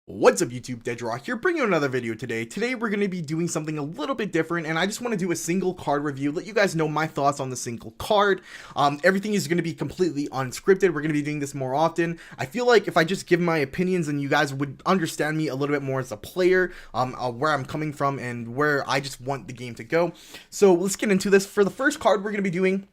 What's up YouTube, Deadrock here, bringing you another video today. Today we're going to be doing something a little bit different, and I just want to do a single card review, let you guys know my thoughts on the single card. Everything is going to be completely unscripted. We're going to be doing this more often. I feel like if I just give my opinions, and you guys would understand me a little bit more as a player, where I'm coming from and where I just want the game to go. So let's get into this. For the first card we're going to be doing,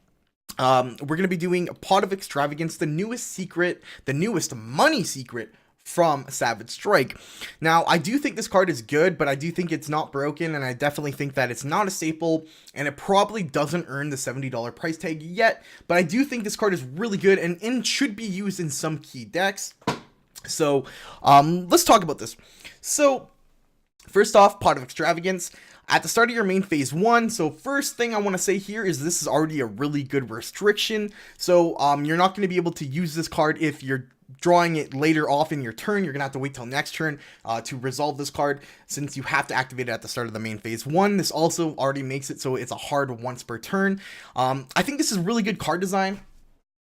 Pot of Extravagance, the newest secret, the newest money secret from Savage Strike. Now, I do think this card is good, but I do think it's not broken, and I definitely think that it's not a staple, and it probably doesn't earn the $70 price tag yet, but I do think this card is really good and should be used in some key decks. So, let's talk about this. So, first off, Pot of Extravagance. At the start of your main phase 1, so first thing I want to say here is this is already a really good restriction. So you're not going to be able to use this card if you're drawing it later off in your turn. You're going to have to wait till next turn to resolve this card, since you have to activate it at the start of the main phase 1. This also already makes it so it's a hard once per turn. I think this is really good card design.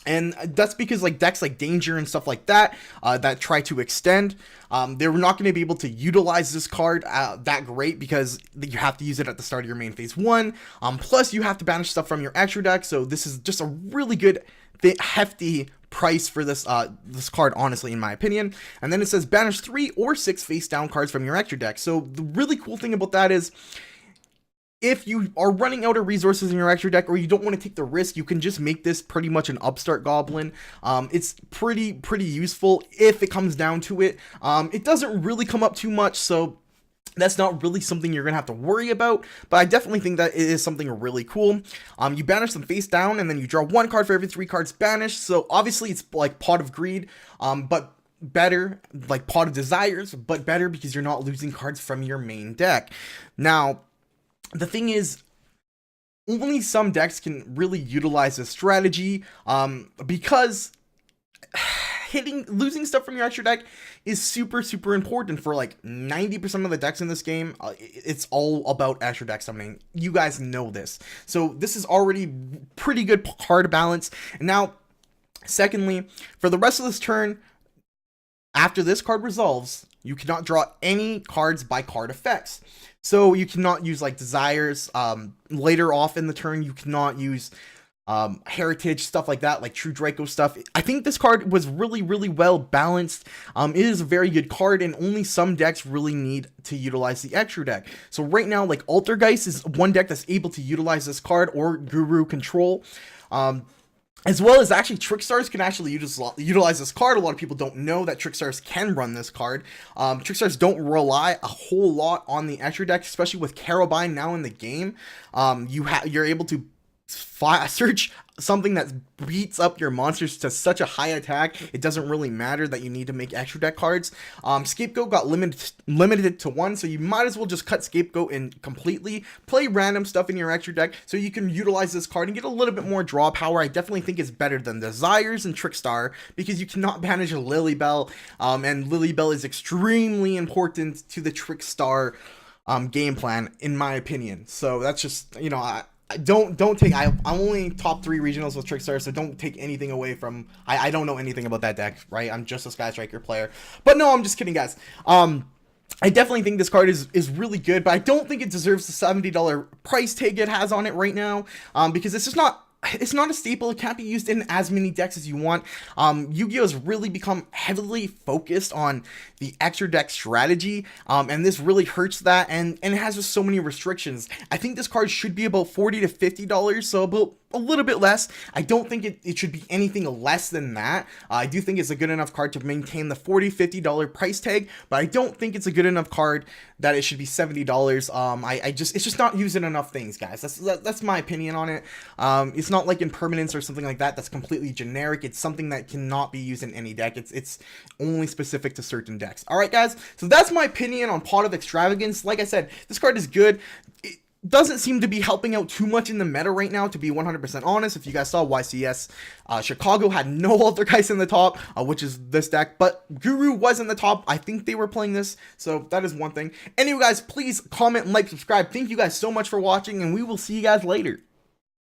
And that's because like decks like Danger and stuff like that that try to extend, they're not going to be able to utilize this card that great, because you have to use it at the start of your main phase 1. Plus you have to banish stuff from your extra deck, so this is just a really good hefty price for this this card, honestly, in my opinion. And then it says banish 3 or 6 face down cards from your extra deck. So the really cool thing about that is, if you are running out of resources in your extra deck, or you don't want to take the risk, you can just make this pretty much an upstart goblin. It's pretty useful if it comes down to it. It doesn't really come up too much, so that's not really something you're gonna have to worry about, but I definitely think that it is something really cool. You banish them face down, and then you draw 1 card for every 3 cards banished. So obviously it's like Pot of Greed, but better, like Pot of Desires, but better because you're not losing cards from your main deck. Now, the thing is, only some decks can really utilize this strategy, because losing stuff from your extra deck is super important for like 90% of the decks in this game. It's all about extra deck summoning. You guys know this. So this is already pretty good card balance. And now, secondly, for the rest of this turn, after this card resolves, you cannot draw any cards by card effects. So you cannot use like Desires. Later off in the turn, you cannot use Heritage, stuff like that, like True Draco stuff. I think this card was really well balanced. It is a very good card, and only some decks really need to utilize the extra deck. So right now, like Altergeist is one deck that's able to utilize this card, or Guru Control. As well as actually Trickstars can actually utilize this card. A lot of people don't know that Trickstars can run this card. Trickstars don't rely a whole lot on the extra deck, especially with Carabine now in the game. You're able to search something that beats up your monsters to such a high attack, it doesn't really matter that you need to make extra deck cards. Scapegoat got limited to 1, so you might as well just cut Scapegoat in completely. Play random stuff in your extra deck so you can utilize this card and get a little bit more draw power. I definitely think it's better than Desires and Trickstar, because you cannot banish Lilybell, and Lilybell is extremely important to the Trickstar game plan, in my opinion. So that's just, you know, don't take, I'm only top 3 regionals with Trickstar, so don't take anything away from, I don't know anything about that deck, right? I'm just a Sky Striker player. But no, I'm just kidding, guys. I definitely think this card is really good, but I don't think it deserves the $70 price tag it has on it right now, because it's not a staple. It can't be used in as many decks as you want. Yu-Gi-Oh! Has really become heavily focused on the extra deck strategy, and this really hurts that, and it has just so many restrictions. I think this card should be about $40 to $50, so about a little bit less. I don't think it should be anything less than that. I do think it's a good enough card to maintain the $40, $50 price tag, but I don't think it's a good enough card that it should be $70. It's just not using enough things, guys. That's my opinion on it. It's not like Impermanence or something like that that's completely generic. It's something that cannot be used in any deck. It's only specific to certain decks. All right, guys. So that's my opinion on Pot of Extravagance. Like I said, this card is good. It doesn't seem to be helping out too much in the meta right now, to be 100% honest. If you guys saw YCS, Chicago had no Altergeist in the top, which is this deck, but Guru was in the top. I think they were playing this, so that is one thing. Anyway, guys, please comment, like, subscribe. Thank you guys so much for watching, and we will see you guys later.